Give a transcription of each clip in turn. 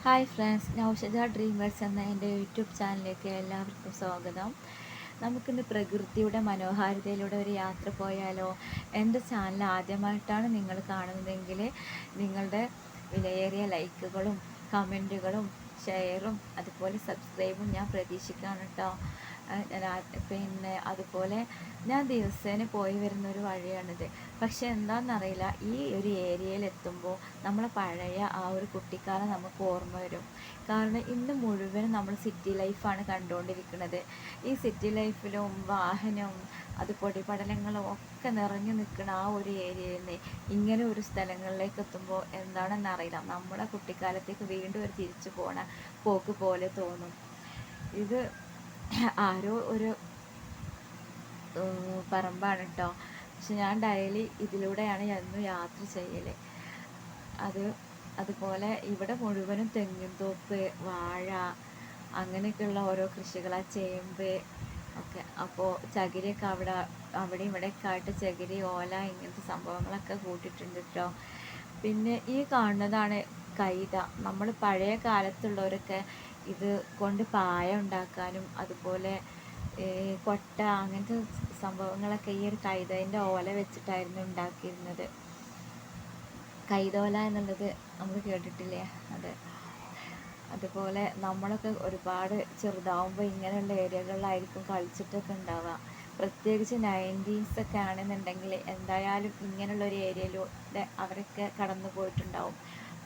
Hi friends, നൗഷജ dreamers എന്ന എൻ്റെ YouTube ചാനലിലേക്ക് എല്ലാവർക്കും സ്വാഗതം. നമുക്കിന്ന് പ്രകൃതിയുടെ മനോഹാരിതയിലൂടെ ഒരു യാത്ര പോയാലോ? എൻ്റെ ചാനൽ ആദ്യമായിട്ടാണ് നിങ്ങൾ കാണുന്നതെങ്കിൽ നിങ്ങളുടെ വിലയേറിയ ലൈക്കുകളും കമൻറ്റുകളും ഷെയറും അതുപോലെ സബ്സ്ക്രൈബും ഞാൻ പ്രതീക്ഷിക്കുകയാണ് കേട്ടോ. പിന്നെ അതുപോലെ ഞാൻ ദിവസേന പോയി വരുന്ന ഒരു വഴിയാണിത്. പക്ഷെ എന്താണെന്നറിയില്ല, ഈ ഒരു ഏരിയയിൽ എത്തുമ്പോൾ നമ്മളെ പഴയ ആ ഒരു കുട്ടിക്കാലം നമുക്ക് ഓർമ്മ വരും. കാരണം ഇന്ന് മുഴുവനും നമ്മൾ സിറ്റി ലൈഫാണ് കണ്ടുകൊണ്ടിരിക്കുന്നത്. ഈ സിറ്റി ലൈഫിലും വാഹനവും അത് പൊടിപടലങ്ങളും ഒക്കെ നിറഞ്ഞു നിൽക്കുന്ന ആ ഒരു ഏരിയയിൽ നിന്ന് ഇങ്ങനെ ഒരു സ്ഥലങ്ങളിലേക്ക് എത്തുമ്പോൾ എന്താണെന്നറിയില്ല, നമ്മുടെ കുട്ടിക്കാലത്തേക്ക് വീണ്ടും ഒരു തിരിച്ചു പോണ പോക്ക് പോലെ തോന്നും. ഇത് ആരോ ഒരു പറമ്പാണ് കേട്ടോ. പക്ഷെ ഞാൻ ഡെയിലി ഇതിലൂടെയാണ് എന്നും യാത്ര ചെയ്യൽ. അതുപോലെ ഇവിടെ മുഴുവനും തെങ്ങിൻ തോപ്പ്, വാഴ, അങ്ങനെയൊക്കെയുള്ള ഓരോ കൃഷികളാണ്, ചേമ്പ് ഒക്കെ. അപ്പോൾ ചകിരിയൊക്കെ അവിടെ ഇവിടെയൊക്കെ ആയിട്ട് ചകിരി, ഓല, ഇങ്ങനത്തെ സംഭവങ്ങളൊക്കെ കൂട്ടിയിട്ടുണ്ട് കേട്ടോ. പിന്നെ ഈ കാണുന്നതാണ് കൈത. നമ്മൾ പഴയ കാലത്തുള്ളവരൊക്കെ ഇത് കൊണ്ട് പായ ഉണ്ടാക്കാനും അതുപോലെ കൊട്ട, അങ്ങനത്തെ സംഭവങ്ങളൊക്കെ ഈ ഒരു കൈതേൻ്റെ ഓല വെച്ചിട്ടായിരുന്നു ഉണ്ടാക്കിയിരുന്നത്. കൈതോല എന്നുള്ളത് നമ്മൾ കേട്ടിട്ടില്ലേ? അതുപോലെ നമ്മളൊക്കെ ഒരുപാട് ചെറുതാവുമ്പോൾ ഇങ്ങനെയുള്ള ഏരിയകളിലായിരിക്കും കളിച്ചിട്ടൊക്കെ ഉണ്ടാവുക. പ്രത്യേകിച്ച് 90s ഒക്കെ ആണെന്നുണ്ടെങ്കിൽ എന്തായാലും ഇങ്ങനെയുള്ള ഒരു ഏരിയയിലൂടെ അവരൊക്കെ കടന്നു പോയിട്ടുണ്ടാവും.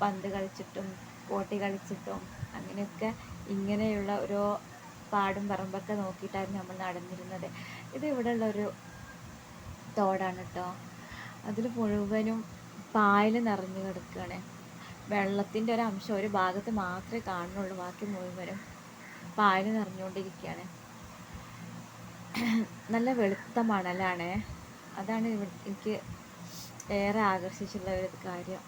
പന്ത് കളിച്ചിട്ടും കോട്ടി കളിച്ചിട്ടും അങ്ങനെയൊക്കെ ഇങ്ങനെയുള്ള ഓരോ പാടും പറമ്പൊക്കെ നോക്കിയിട്ടായിരുന്നു നമ്മൾ നടന്നിരുന്നത്. ഇത് ഇവിടെയുള്ളൊരു തോടാണ് കേട്ടോ. അതിൽ മുഴുവനും പായൽ നിറഞ്ഞു കിടക്കുകയാണ്. വെള്ളത്തിൻ്റെ ഒരു അംശം ഒരു ഭാഗത്ത് മാത്രമേ കാണുന്നുള്ളൂ, ബാക്കി മുഴുവനും പായൽ നിറഞ്ഞുകൊണ്ടിരിക്കുകയാണ്. നല്ല വെളുത്ത മണലാണ്. അതാണ് എനിക്ക് ഏറെ ആകർഷിച്ചുള്ള ഒരു കാര്യം.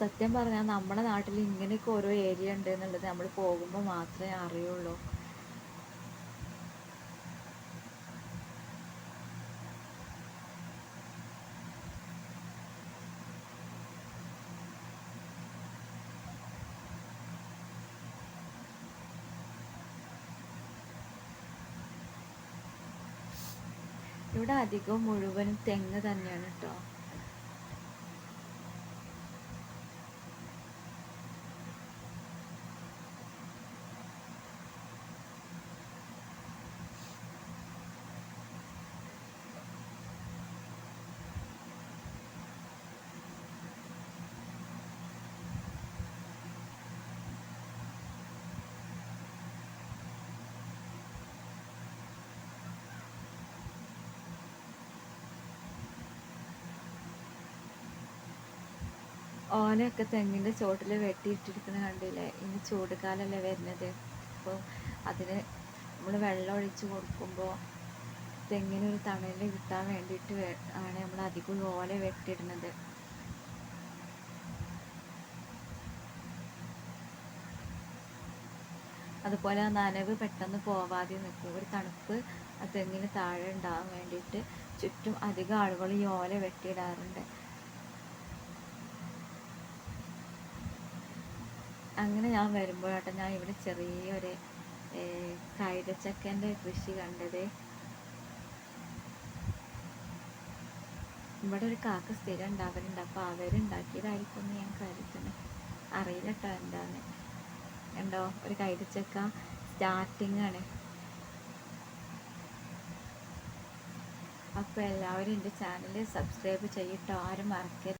സത്യം പറഞ്ഞാൽ നമ്മുടെ നാട്ടിൽ ഇങ്ങനെയൊക്കെ ഓരോ ഏരിയ ഉണ്ട് എന്നുള്ളത് നമ്മൾ പോകുമ്പോൾ മാത്രമേ അറിയുള്ളൂ. ഇവിടെ അധികവും മുഴുവനും തെങ്ങ് തന്നെയാണ് കേട്ടോ. ഓലയൊക്കെ തെങ്ങിൻ്റെ ചോട്ടിൽ വെട്ടിയിട്ടിരിക്കുന്ന കണ്ടില്ലേ? ഇനി ചൂട് കാലമല്ലേ വരുന്നത്. അപ്പോൾ അതിന് നമ്മൾ വെള്ളം ഒഴിച്ച് കൊടുക്കുമ്പോൾ തെങ്ങിനൊരു തണൽ കിട്ടാൻ വേണ്ടിയിട്ട് ആണ് നമ്മൾ അധികം ഓല വെട്ടിയിടുന്നത്. അതുപോലെ ആ നനവ് പെട്ടെന്ന് പോവാതെ നിൽക്കും. ഒരു തണുപ്പ് ആ തെങ്ങിന് താഴെ ഉണ്ടാകാൻ വേണ്ടിയിട്ട് ചുറ്റും അധികം ആളുകൾ ഈ ഓല വെട്ടിയിടാറുണ്ട്. അങ്ങനെ ഞാൻ വരുമ്പോഴാട്ടെ ഞാൻ ഇവിടെ ചെറിയൊരു കൈതച്ചക്കൻ്റെ കൃഷി കണ്ടത്. ഇവിടെ ഒരു കാക്ക സ്ഥിരം ഉണ്ടാവലുണ്ട്. അപ്പോൾ അവരുണ്ടാക്കിയതായിരിക്കും എന്ന് ഞാൻ കരുതുന്നു. അറിയില്ല കേട്ടോ എന്താന്ന്. ഉണ്ടോ ഒരു കൈതച്ചക്ക സ്റ്റാർട്ടിങ് ആണ്. അപ്പോൾ എല്ലാവരും എൻ്റെ ചാനൽ സബ്സ്ക്രൈബ് ചെയ്യട്ടോ, ആരും മറക്കരുത്.